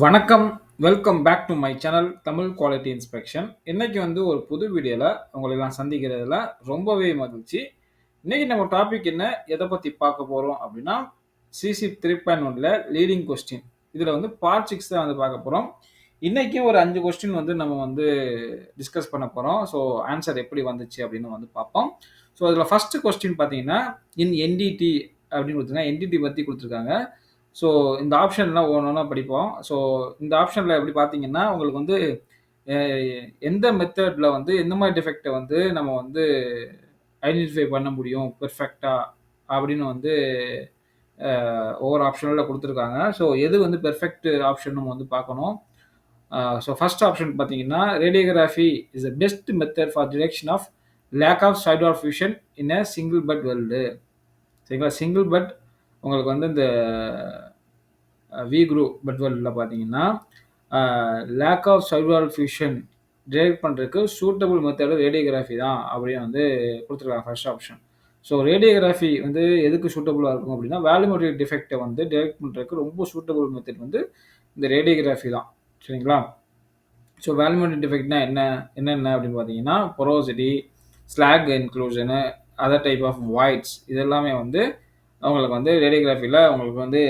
வணக்கம். Welcome back to my channel Tamil quality inspection. இன்னைக்கு ஒரு புது வீடியோல உங்களை நான் சந்திக்கிறதுல ரொம்பவே மகிழ்ச்சி. இன்னைக்கு நம்ம டாபிக் என்ன? எத பத்தி பார்க்க போறோம் அப்படின்னா, சிசி 3.1ல லீடிங் கொஸ்டின். இதுல பார்ட் 6 தான் பார்க்க போறோம். இன்னைக்கும் ஒரு 5 கொஸ்டின் நம்ம டிஸ்கஸ் பண்ண போறோம். ஸோ ஆன்சர் எப்படி வந்துச்சு அப்படின்னு பார்ப்போம். ஸோ இதுல ஃபர்ஸ்ட் கொஸ்டின் பார்த்தீங்கன்னா, இன் என்டிடி அப்படின்னு குடுத்துருக்காங்க. என்டிடி பத்தி குடுத்துருக்காங்க. ஸோ இந்த ஆப்ஷன்லாம் ஒவ்வொன்னா படிப்போம். ஸோ இந்த ஆப்ஷன்ல எப்படி பார்த்தீங்கன்னா, உங்களுக்கு எ எந்த மெத்தட்ல எந்த மாரி டிஃபெக்ட்ட நம்ம ஐடென்டிஃபை பண்ண முடியும் பெர்ஃபெக்ட்டா அப்படின்னு ஒவ்வொரு ஆப்ஷன்ல குடுத்துருக்காங்க. ஸோ எது பெர்ஃபெக்ட் ஆப்ஷன் நம்ம பார்க்கணும். ஸோ ஃபர்ஸ்ட் ஆப்ஷன் பார்த்தீங்கன்னா, radiography is the best method for detection of lack of sidewall fusion in a single butt weld. சரிங்களா? சிங்கிள் பெட் உங்களுக்கு இந்த வி குரூப் பெட் வெல்டுல பார்த்தீங்கன்னா, lack of sidewall fusion detect பண்றதுக்கு suitable method radiography தான் அப்படின்னு குடுத்துருக்காங்க ஃபர்ஸ்ட் ஆப்ஷன். ஸோ ரேடியோகிராஃபி எதுக்கு சூட்டபிளா இருக்கும் அப்படின்னா, வால்யூமெட்ரிக் டிஃபெக்ட்ட டிடெக்ட் பண்றதுக்கு ரொம்ப சூட்டபிள் மெத்தட் இந்த ரேடியோகிராஃபி தான். சரிங்களா? ஸோ வால்யூமெட்ரிக் டிஃபெக்ட்னா என்னென்ன அப்படின்னு பார்த்தீங்கன்னா, porosity, slag inclusion, other type of voids இது எல்லாமே அவங்களுக்கு ரேடியோகிராஃபில உங்களுக்கு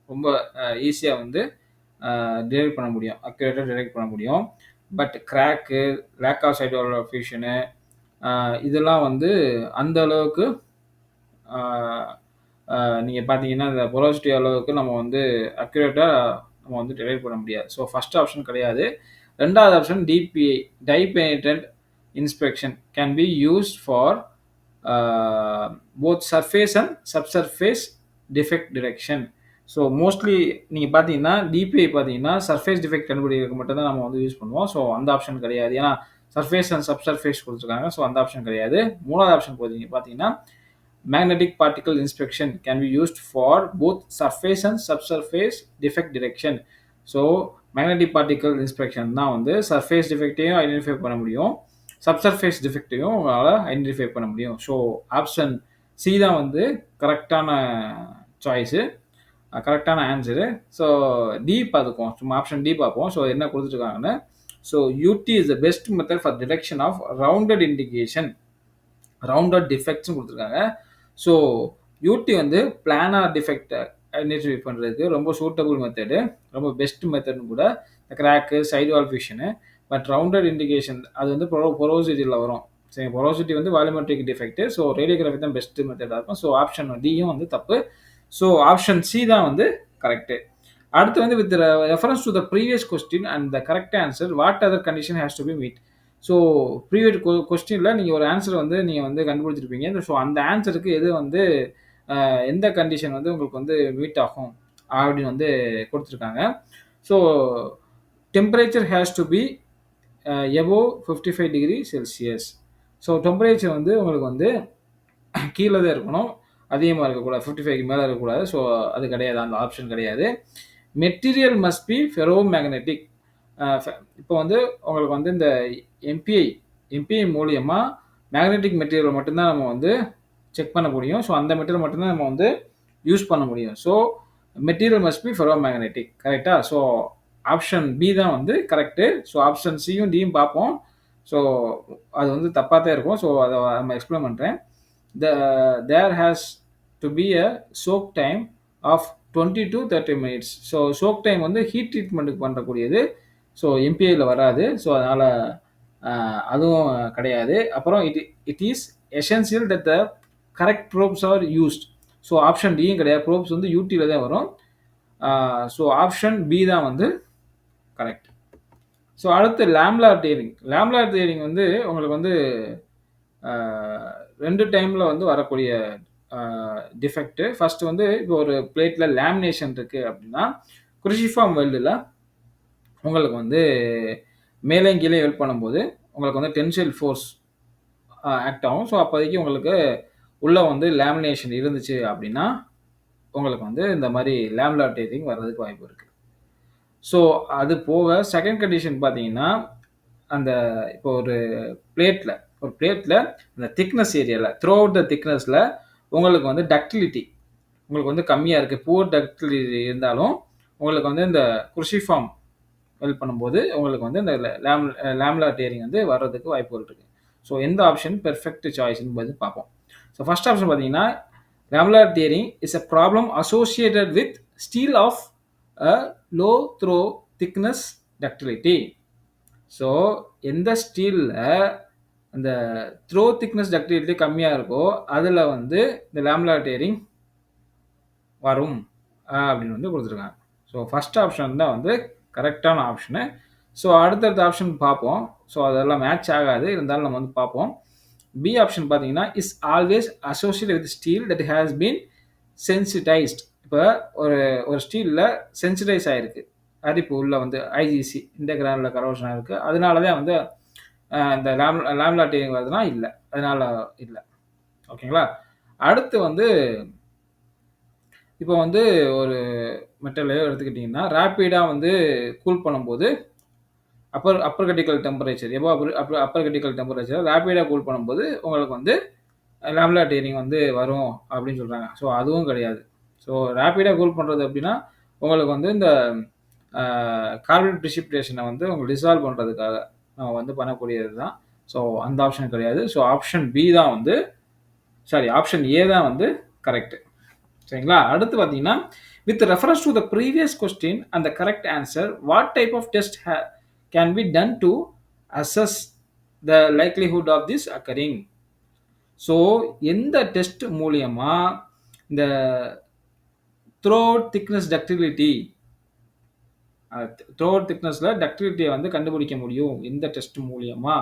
ரொம்ப ஈஸியா டிடெக்ட் பண்ண முடியும். அக்யூரேட்டா டிடெக்ட் பண்ண முடியும். பட் கிராக்கு, லேக் ஆஃப் சைடார் ஃபியூஷனு இதெல்லாம் அந்த அளவுக்கு அ அ நீங்க பார்த்தீங்கன்னா, இந்த போரோசிட்டி அளவுக்கு நம்ம அக்யூரேட்டா நம்ம டிரைவ் பண்ண முடியாது. ஸோ ஃபர்ஸ்ட் ஆப்ஷன் கிடையாது. 2வது option DPI dye penetrant inspection can be used for both surface and subsurface defect detection. So mostly நீங்க பார்த்தீங்கன்னா, டிபிஐ பார்த்தீங்கன்னா, சர்ஃபேஸ் டிஃபெக்ட் கண்டுபிடிக்கிறதுக்கு மட்டும் தான் நம்ம யூஸ் பண்ணுவோம். ஸோ அந்த ஆப்ஷன் கிடையாது. ஏன்னா சர்ஃபேஸ் அண்ட் சப்சர்ஃபேஸ் குடுத்துருக்காங்க. ஸோ அந்த ஆப்ஷன் கிடையாது. 3வது ஆப்ஷன் பார்த்தீங்கன்னா, magnetic particle inspection can be used for both surface and subsurface defect detection. So magnetic particle inspection தான் சர்ஃபேஸ் டிஃபெக்ட்டையும் ஐடென்டிஃபை பண்ண முடியும். சப்சர்ஃபேஸ் டிஃபெக்ட்டையும் உங்களால ஐடென்டிஃபை பண்ண முடியும். ஸோ ஆப்ஷன் சி தான் கரெக்டான சாய்ஸு. கரெக்டான ஆன்சரு. ஸோ டி பார்த்துக்குவோம். சும்மா ஆப்ஷன் டி பார்ப்போம். ஸோ என்ன குடுத்துருக்காங்கன்னு. So UT is the best method for detection of rounded indication. Rounded டிஃபெக்ட்ஸ்னு குடுத்துருக்காங்க. ஸோ யூடி பிளானார் டிஃபெக்ட்ட ஐடென்டிஃபை பண்றதுக்கு ரொம்ப சூட்டபிள் மெத்தடு. ரொம்ப பெஸ்ட் மெத்தட்னு கூட. Crack, side wall fusion. But rounded indication அது போரோசிட்டில வரும். சரி, porosity volumetric defect. So radiography தான் பெஸ்ட் மெத்தடா இருக்கும். ஸோ ஆப்ஷன் டியும் தப்பு. ஸோ ஆப்ஷன் சி தான் கரெக்ட். அடுத்து with reference to the previous question and the correct answer what other condition has to be meet. So previous கொஸ்டின்ல நீங்க ஒரு ஆன்சர் நீங்க கண்டுபிடிச்சிருப்பீங்க. ஸோ அந்த ஆன்சருக்கு எது எந்த கண்டிஷன் உங்களுக்கு மீட் ஆகும் அப்படின்னு குடுத்துருக்காங்க. So temperature has to be above 55 degree Celsius. So temperature உங்களுக்கு கீழ தான் இருக்கணும். அதிகமா இருக்கக்கூடாது. 55க்கு மேல இருக்கக்கூடாது. ஸோ அது கிடையாது. அந்த ஆப்ஷன் கிடையாது. Material must be ferro magnetic. இப்போ உங்களுக்கு இந்த எம்பிஐ மூலியமா மேக்னெட்டிக் மெட்டீரியல் மட்டும் தான் நம்ம செக் பண்ண முடியும். ஸோ அந்த மெட்டீரியல் மட்டும் தான் நம்ம யூஸ் பண்ண முடியும். So material must be ferro magnetic. கரெக்ட்டா? ஸோ ஆப்ஷன் பி தான் கரெக்ட்டு. ஸோ ஆப்ஷன் சியும் டியும் பார்ப்போம். ஸோ அது தப்பா தான் இருக்கும். ஸோ அத நம்ம எக்ஸ்பிளைன் பண்றேன். There has to be a soak time of 20 to 30 minutes. So soak time heat ட்ரீட்மெண்ட்டுக்கு பண்ணக்கூடியது. ஸோ எம்பிஐல வராது. ஸோ அதனால அதுவும் கிடையாது. அப்புறம் it is essential that the correct probes are used. So option டியும் கிடையாது. ப்ரோப்ஸ் யூடில தான் வரும். ஸோ ஆப்ஷன் பி தான் கரெக்ட். ஸோ அடுத்து லேம்லார் டியரிங். லேம்லார் டியரிங் உங்களுக்கு 2 டைம்ல வரக்கூடிய டிஃபெக்ட். ஃபர்ஸ்ட் இப்போ ஒரு பிளேட்ல லேமினேஷன் இருக்கு அப்படின்னா, குருசிஃபார்ம் வெல்டுல உங்களுக்கு மேலேயும் கீழேயும் வெல்ட் பண்ணும்போது உங்களுக்கு டென்சைல் ஃபோர்ஸ் ஆக்ட் ஆகும். ஸோ அப்போதைக்கு உங்களுக்கு உள்ள லேமினேஷன் இருந்துச்சு அப்படின்னா, உங்களுக்கு இந்த மாரி லேம்லார் டியரிங் வர்றதுக்கு வாய்ப்பு இருக்கு. ஸோ அது போக செகண்ட் கண்டிஷன் பார்த்தீங்கன்னா, அந்த இப்போ ஒரு பிளேட்ல அந்த திக்னஸ் ஏரியால த்ரூ அவுட் த திக்னஸ்ல உங்களுக்கு டக்டிலிட்டி உங்களுக்கு கம்மியா இருக்கு. புவர் டக்டிலிட்டி இருந்தாலும் உங்களுக்கு வந்து இந்த குர்சிஃபார்ம் வெல்ட் பண்ணும்போது உங்களுக்கு வந்து இந்த லேமினார் டியரிங் வந்து வர்றதுக்கு வாய்ப்புகள் இருக்கு. ஸோ எந்த ஆப்ஷன் பெர்ஃபெக்ட் சாய்ஸ்ன்னு பார்ப்போம். ஸோ ஃபர்ஸ்ட் ஆப்ஷன் பார்த்தீங்கன்னா laminar tearing is a problem associated with steel of a low through thickness ductility. So எந்த ஸ்டீலில் அந்த த்ரோ திக்னஸ் டக்டிலிட்டி கம்மியாக இருக்கோ அதில் வந்து இந்த லேமினார் டியரிங் வரும் அப்படின்னு வந்து கொடுத்துருக்காங்க. ஸோ ஃபர்ஸ்ட் ஆப்ஷன் தான் வந்து கரெக்டான ஆப்ஷனு. ஸோ அடுத்தடுத்த ஆப்ஷன் பார்ப்போம். ஸோ அதெல்லாம் மேட்ச் ஆகாது, இருந்தாலும் நம்ம வந்து பார்ப்போம். பி ஆப்ஷன் பார்த்தீங்கன்னா is always associate with steel that has been sensitised. இப்போ ஒரு ஒரு ஸ்டீலில் சென்சிடைஸ் ஆகிருக்கு, அரிப்பு உள்ள வந்து ஐஜிசி இன்டர்கிரானுலர் கரோஷன் இருக்குது, அதனால தான் வந்து இந்த லேமினார் டியரிங் வருதுன்னா இல்லை, அதனால இல்லை. ஓகேங்களா. அடுத்து வந்து இப்போ வந்து ஒரு மெட்டலையோ எடுத்துக்கிட்டிங்கன்னா ரேப்பிடாக வந்து கூல் பண்ணும்போது upper critical temperature upper critical temperature ரேப்பிடாக கூல் பண்ணும்போது உங்களுக்கு வந்து லேமினார் டியரிங் வந்து வரும் அப்படின்னு சொல்கிறாங்க. ஸோ அதுவும் கிடையாது. ஸோ ரேப்பிடாக கூல் பண்ணுறது அப்படின்னா உங்களுக்கு வந்து இந்த கார்பன் ப்ரிசிபிடேஷனை வந்து உங்களுக்கு டிசால்வ் பண்ணுறதுக்காக நம்ம வந்து பண்ணக்கூடியது தான். ஸோ அந்த ஆப்ஷன் கிடையாது. ஸோ ஆப்ஷன் பி தான் வந்து ஆப்ஷன் ஏ தான் வந்து கரெக்டு. சரிங்களா. அடுத்து பார்த்தீங்கன்னா with reference to the previous question and the correct answer what type of test can be done to assess the likelihood of this occurring. So எந்த test மூலியமா இந்த த்ரோட் திக்னஸ் டக்டிலிட்டி த்ரோட் திக்னஸில் டக்டிலிட்டியை வந்து கண்டுபிடிக்க முடியும் எந்த டெஸ்ட் மூலியமா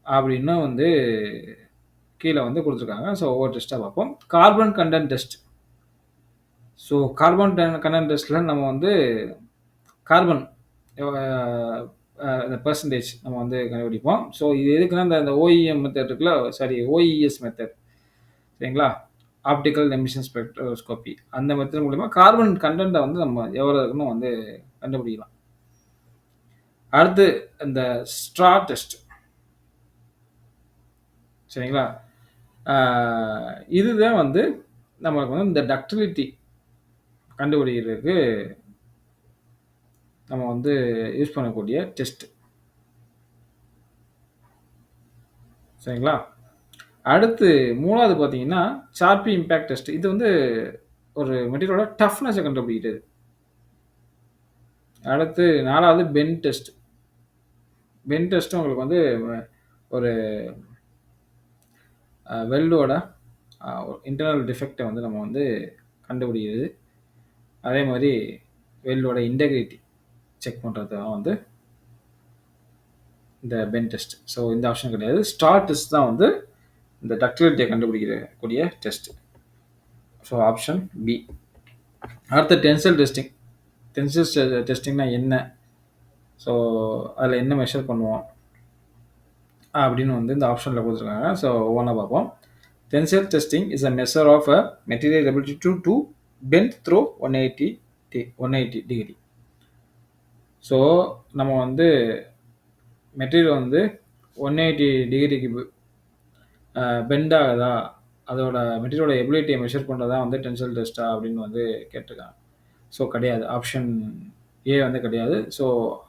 அப்படின்னு வந்து கீழே வந்து கொடுத்துருக்காங்க. ஸோ ஒவ்வொரு டெஸ்ட்டாக பார்ப்போம். Carbon content test. So carbon content டெஸ்ட்டில் நம்ம வந்து கார்பன் இந்த பர்சன்டேஜ் நம்ம வந்து கண்டுபிடிப்போம். ஸோ இது எதுக்குன்னா இந்த ஓஇஎம் மெத்தட் இருக்குல்ல, ஓஇஎஸ் மெத்தட், சரிங்களா, ஆப்டிக்கல் எமிஷன் ஸ்பெக்ட்ரோஸ்கோபி, அந்த மெத்தட் மூலிமா கார்பன் கண்டென்ட்டை வந்து நம்ம எவ்வளோ இருக்குன்னு வந்து கண்டுபிடிக்கலாம். அடுத்து இந்த ஸ்ட்ரா டெஸ்ட், சரிங்களா. இதுதான் வந்து நமக்கு வந்து இந்த டக்டிலிட்டி கண்டுபிடிக்கிறதுக்கு நம்ம வந்து யூஸ் பண்ணக்கூடிய டெஸ்ட், சரிங்களா. அடுத்து மூணாவது பார்த்தீங்கன்னா சார்பி இம்பேக்ட் டெஸ்ட். இது வந்து ஒரு மெட்டீரியலோட டஃப்னஸை கண்டுபிடிக்கிறது. அடுத்து நாலாவது பென் டெஸ்ட். பென் டெஸ்ட்டும் உங்களுக்கு வந்து ஒரு வெல்டோட இன்டர்னல் டிஃபெக்டை வந்து நம்ம வந்து கண்டுபிடிக்கிறது. அதே மாதிரி வெல்டோட இன்டெகிரிட்டி செக் பண்ணுறது தான் வந்து இந்த பென் டெஸ்ட். ஸோ இந்த ஆப்ஷன் கிடையாது. ஸ்டார் டெஸ்ட் தான் வந்து இந்த டக்டிலிட்டியை கண்டுபிடிக்கக்கூடிய டெஸ்ட். So option B. அடுத்த டென்சல் டெஸ்டிங். டென்சல் டெஸ்டிங்னா என்ன, ஸோ அதில் என்ன மெஷர் பண்ணுவோம் அப்படின்னு வந்து இந்த ஆப்ஷனில் கொடுத்துருக்காங்க. ஸோ ஒவ்வொன்றா பார்ப்போம். Tensile testing is a measure of a material ability to bend through 180 degree. So நம்ம வந்து மெட்டீரியல் வந்து 180 டிகிரிக்கு பெண்ட் ஆகுதா, அதோட மெட்டீரியலோட எபிலிட்டியை மெஷர் பண்ணுறதா வந்து டென்சைல் டெஸ்ட்டா அப்படின்னு வந்து கேட்டிருக்காங்க. ஸோ கிடையாது, ஆப்ஷன் ஏ வந்து கிடையாது. ஸோ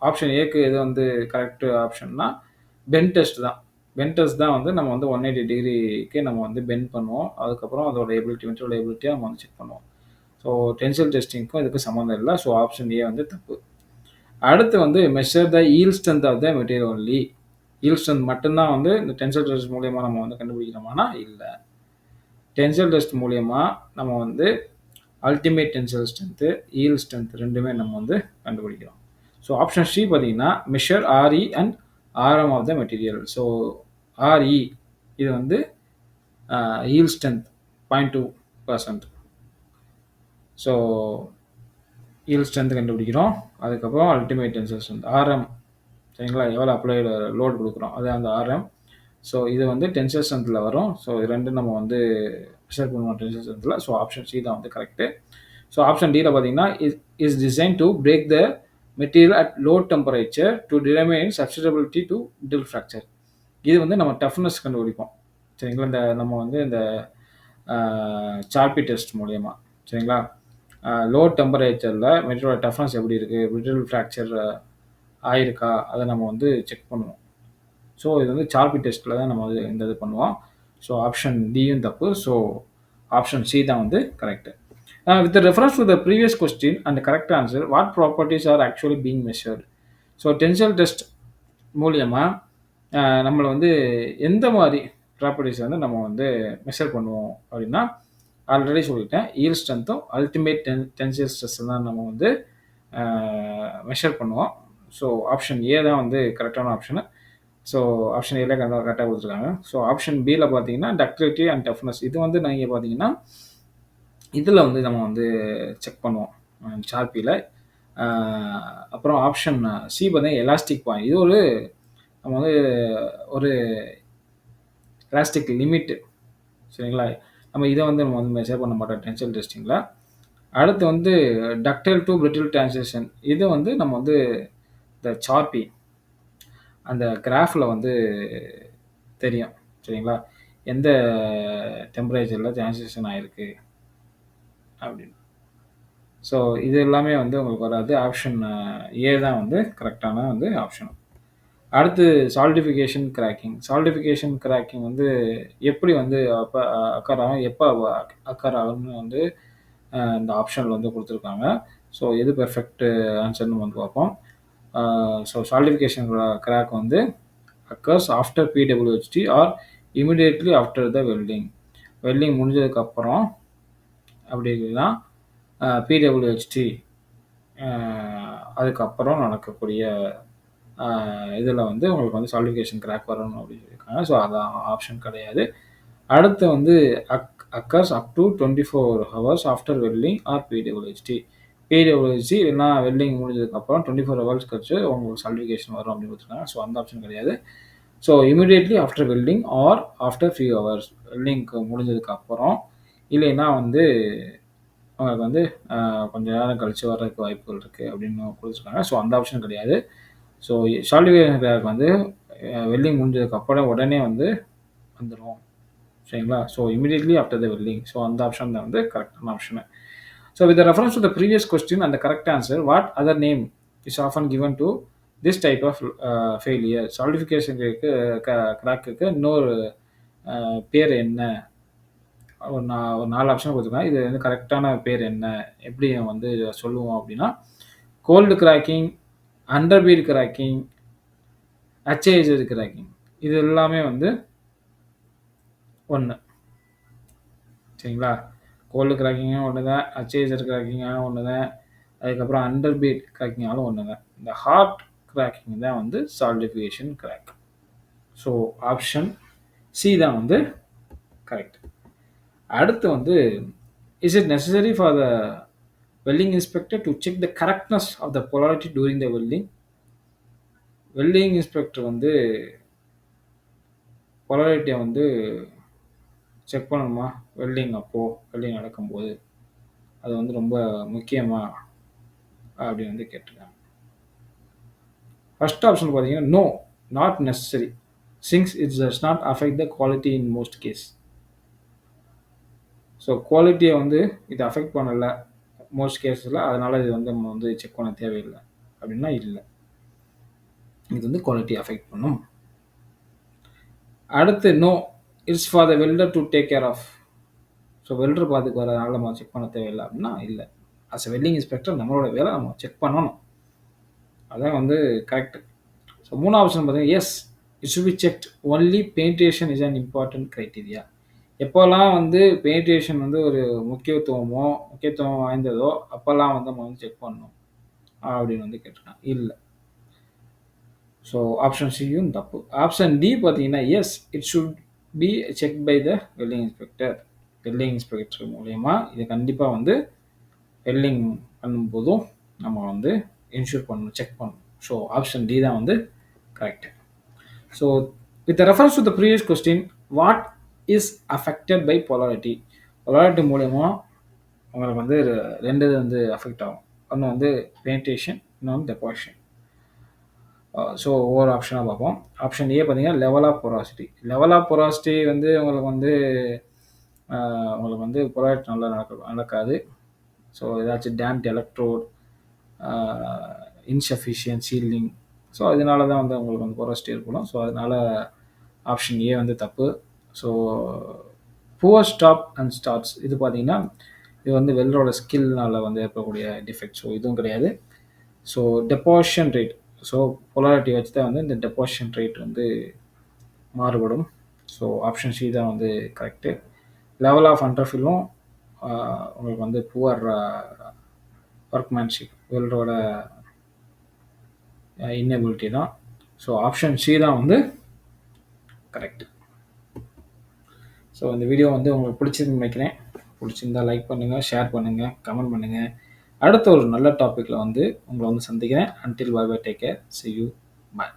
ஆப்ஷன் ஏக்கு எது வந்து கரெக்ட் ஆப்ஷன்னா பென் டெஸ்ட் தான். பென் டெஸ்ட் தான் வந்து நம்ம வந்து 180 டிகிரிக்கு நம்ம வந்து பெண்ட் பண்ணுவோம். அதுக்கப்புறம் அதோட எபிலிட்டி மெட்டீரியலோட எபிலிட்டியாக நம்ம வந்து செக் பண்ணுவோம். ஸோ டென்சைல் டெஸ்டிங்க்கும் இதுக்கு சம்மந்தம் இல்லை. ஸோ ஆப்ஷன் ஏ வந்து தப்பு. அடுத்து வந்து measure the yield strength of the material only. Yield strength மட்டும்தான் வந்து இந்த டென்சைல் டெஸ்ட் மூலியமாக நம்ம வந்து கண்டுபிடிக்கிறோமானா இல்லை. டென்சைல் டெஸ்ட் மூலியமாக நம்ம வந்து ultimate tensile strength, yield strength ரெண்டுமே நம்ம வந்து கண்டுபிடிக்கிறோம். ஸோ ஆப்ஷன் சி பார்த்தீங்கன்னா measure RE and RM of the material. So RE இது வந்து yield strength 0.2%. So yield strength கண்டுபிடிக்கிறோம். அதுக்கப்புறம் அல்டிமேட் டென்சைல் ஸ்ட்ரென்த் ஆர்எம், சரிங்களா, எவ்வளோ அப்ளைடு லோடு கொடுக்குறோம் அது அந்த ஆர்எம். ஸோ இது வந்து டென்சைல் ஸ்ட்ரென்த்தில் வரும். ஸோ இது ரெண்டும் நம்ம வந்து மெஷர் பண்ணுவோம் டென்சைல் ஸ்ட்ரென்த்தில். ஸோ ஆப்ஷன் சி தான் வந்து கரெக்டு. ஸோ ஆப்ஷன் டியில் பார்த்தீங்கன்னா is design to break the material at low temperature to determine susceptibility to till fracture. இது வந்து நம்ம டஃப்னஸ் கண்டுபிடிப்போம், சரிங்களா, இந்த நம்ம வந்து இந்த சார்பி டெஸ்ட் மூலயமா, சரிங்களா. லோ டெம்பரேச்சர்ல மெட்டீரியலோட டஃப்னஸ் எப்படி இருக்குது, பிரிட்டில் ஃப்ராக்சர் ஆயிருக்கா, அதை நம்ம வந்து செக் பண்ணுவோம். ஸோ இது வந்து சார்பி டெஸ்ட்டில் தான் நம்ம வந்து இந்த இது பண்ணுவோம். ஸோ ஆப்ஷன் டியும் தப்பு. ஸோ ஆப்ஷன் சி தான் வந்து correct. With reference to the previous question and correct answer, what properties are actually being measured? So tensile test மூலியமா நம்மள வந்து எந்த மாரி ப்ராப்பர்ட்டீஸ் வந்து நம்ம வந்து மெஷர் பண்ணுவோம் அப்படின்னா, ஆல்ரெடி சொல்லிட்டேன். யீல்ட் ஸ்ட்ரென்த்தும், அல்டிமேட் டென்சைல் ஸ்ட்ரெஸ்ஸும் தான் நம்ம வந்து அ மெஷர் பண்ணுவோம். ஸோ ஆப்ஷன் ஏ தான் வந்து கரெக்ட்டான ஆப்ஷனு. ஸோ ஆப்ஷன் ஏல கரெக்ட்டா குடுத்துருக்காங்க. ஸோ ஆப்ஷன் பில பார்த்தீங்கன்னா, டக்டிலிட்டி அண்ட் டஃப்னஸ் இது வந்து நீங்க பார்த்தீங்கன்னா, இதுல வந்து நம்ம வந்து செக் பண்ணுவோம். சார்பில. அ அப்புறம் ஆப்ஷன் சி பார்த்தீங்கன்னா, எலாஸ்டிக் பாயிண்ட். இது ஒரு நம்ம வந்து ஒரு எலாஸ்டிக் லிமிட் சரிங்களா? நம்ம வந்து மெஷர் பண்ண மாட்டோம் டென்சைல் டெஸ்டிங்ல. அடுத்து வந்து டக்டைல் டூ பிரிட்டில் டிரான்சிஷன் இது வந்து நம்ம வந்து இந்த சார்பி அந்த கிராஃப்ல வந்து தெரியும். சரிங்களா? எந்த டெம்பரேச்சர்ல டிரான்சிஷன் ஆயிருக்கு அப்படின்னு. ஸோ இது எல்லாமே வந்து உங்களுக்கு வராது. ஆப்ஷன் ஏ தான் வந்து கரெக்ட்டான வந்து ஆப்ஷன். அடுத்து சால்டிஃபிகேஷன் கிராக்கிங். சால்டிஃபிகேஷன் கிராக்கிங் வந்து எப்படி வந்து அக்கர் ஆகும், எப்போ அக்கர் ஆகும்னு வந்து இந்த ஆப்ஷன்ல வந்து குடுத்துருக்காங்க. ஸோ எது பெர்ஃபெக்ட் ஆன்சர்ன்னு வந்து பார்ப்போம். ஸோ சால்டிஃபிகேஷன் கிராக் வந்து occurs after PWHT or immediately after the welding. Welding முடிஞ்சதுக்கப்புறம் அப்படி இல்லைன்னா பிடபிள்யூஹெச்டி அதுக்கப்புறம் நடக்கக்கூடிய இதில் வந்து உங்களுக்கு வந்து சால்டிஃபிகேஷன் கிராக் வரணும் அப்படின்னு சொல்லியிருக்காங்க. ஸோ அதான் ஆப்ஷன் கிடையாது. அடுத்து வந்து occurs up to 24 hours after welding or PWHT. PWHT இல்லைனா வெல்டிங் முடிஞ்சதுக்கப்புறம் 24 ஹவர்ஸ் கழிச்சு உங்களுக்கு சால்டிஃபிகேஷன் வரும் அப்படின்னு கொடுத்துருக்காங்க. ஸோ அந்த ஆப்ஷன் கிடையாது. So immediately after welding or after few hours வெல்டிங்க்கு முடிஞ்சதுக்கப்புறம் இல்லைன்னா வந்து உங்களுக்கு வந்து கொஞ்ச நேரம் கழிச்சு வர்றதுக்கு வாய்ப்புகள் இருக்குது அப்படின்னு கொடுத்துருக்காங்க. ஸோ அந்த ஆப்ஷன் கிடையாது. ஸோ சால்டிஃபிகேஷன் கிராக் வந்து வெல்டிங் முடிஞ்சதுக்கப்புறம் உடனே வந்து வந்துடும் சரிங்களா? So immediately after the welding. So அந்த ஆப்ஷன் தான் வந்து கரெக்டான option. So with reference to the previous question and the correct answer, what other name is often given to this type of failure? Solidification கிராக்குக்கு இன்னொரு பேர் என்ன? ஒரு 4 option கொடுத்துருக்கேன். இது வந்து கரெக்டான பேர் என்ன? எப்படி வந்து சொல்லுவோம் அப்படின்னா, கோல்டு கிராக்கிங், அண்டர்பீட் கிராக்கிங், ஹெச்ஐஎஸ்எஸ் கிராக்கிங். இது எல்லாமே வந்து ஒன்று சரிங்களா? கோல்டு கிராக்கிங்கும் ஒன்று தான், ஹெச்ஐஎஸ்எஸ் கிராக்கிங்காகவும் ஒன்று தான், அதுக்கப்புறம் அண்டர்பீட் கிராக்கிங்காலும் ஒன்று தான். இந்த ஹார்ட் கிராக்கிங் தான் வந்து solidification crack. So option C தான் வந்து கரெக்ட். அடுத்து வந்து is it necessary for the welding inspector to check the correctness of the polarity during the welding? Welding inspector வந்து பொலாரிட்டியை வந்து செக் பண்ணணுமா வெல்டிங் வெல்டிங் நடக்கும்போது? அது வந்து ரொம்ப முக்கியமா அப்படின்னு வந்து கேட்டிருக்காங்க. ஃபர்ஸ்ட் ஆப்ஷன் பார்த்தீங்கன்னா no, not necessary things it does not affect the quality in most case. So குவாலிட்டியை வந்து இது அஃபெக்ட் பண்ணலை மோஸ்ட் கேஸில், அதனால் இது வந்து நம்ம வந்து செக் பண்ண தேவையில்லை அப்படின்னா இல்லை, இது வந்து குவாலிட்டி அஃபெக்ட் பண்ணும். அடுத்து no, it's for the welder to take care of. So welder பார்த்துக்கு வரதுனால நம்ம செக் பண்ண தேவையில்லை அப்படின்னா இல்லை, அஸ் அ வெல்டிங் இன்ஸ்பெக்டர் நம்மளோட வேலை நம்ம செக் பண்ணணும், அதான் வந்து கரெக்ட். ஸோ 3 ஆப்ஷன் பார்த்தீங்கன்னா yes, it should be checked only penetration is an important criteria. எப்போல்லாம் வந்து பெனிட்ரேஷன் வந்து ஒரு முக்கியத்துவம் வாய்ந்ததோ அப்போல்லாம் வந்து நம்ம வந்து செக் பண்ணணும் அப்படின்னு வந்து கேட்டிருக்காங்க. இல்லை. ஸோ ஆப்ஷன் சியும் தப்பு. ஆப்ஷன் டி பார்த்தீங்கன்னா yes, it should be check by the welding inspector. Welding inspector மூலயமா இது கண்டிப்பாக வந்து வெல்டிங் பண்ணும்போதும் நம்ம வந்து இன்ஷூர் பண்ணணும், செக் பண்ணணும். ஸோ ஆப்ஷன் டி தான் வந்து correct. So with reference to the previous question, what is affected by polarity? Polarity மூலயமா உங்களுக்கு வந்து 2 இது வந்து அஃபெக்ட் ஆகும். ஒன்று வந்து பெனிட்ரேஷன், இன்னொன்று டெபாசிஷன். ஸோ ஒவ்வொரு ஆப்ஷனாக பார்ப்போம். ஆப்ஷன் ஏ பார்த்தீங்கன்னா level of porosity. Level of porosity வந்து உங்களுக்கு வந்து பொலாரிட்டி நல்லா நடக்காது. ஸோ ஏதாச்சும் damped electrode, insufficient sealing. So அதனால தான் வந்து உங்களுக்கு வந்து போரஸ்டி ஏற்படும். ஸோ அதனால ஆப்ஷன் ஏ வந்து தப்பு. So poor stop and starts இது பார்த்தீங்கன்னா, இது வந்து வெல்டரோட ஸ்கில்னால வந்து ஏற்படக்கூடிய டிஃபெக்ட். ஸோ இதுவும் கிடையாது. So deposition rate, so polarity வச்சு தான் வந்து இந்த டெபாசிஷன் ரேட் வந்து மாறுபடும். ஸோ ஆப்ஷன் சி தான் வந்து கரெக்டு. லெவல் ஆஃப் அண்டர்ஃபில்லும் உங்களுக்கு வந்து புவர் ஒர்க்மேன்ஷிப், வெல்டரோட இன்னெபிலிட்டி தான். ஸோ ஆப்ஷன் சி தான் வந்து கரெக்ட். ஸோ இந்த வீடியோ வந்து உங்களுக்கு பிடிச்சிருன்னு நினைக்கிறேன். பிடிச்சிருந்தா லைக் பண்ணுங்கள், ஷேர் பண்ணுங்கள், கமெண்ட் பண்ணுங்கள். அடுத்த ஒரு நல்ல டாப்பிக்கில் வந்து உங்களை வந்து சந்திக்கிறேன். Until bye bye, take care, see you, bye.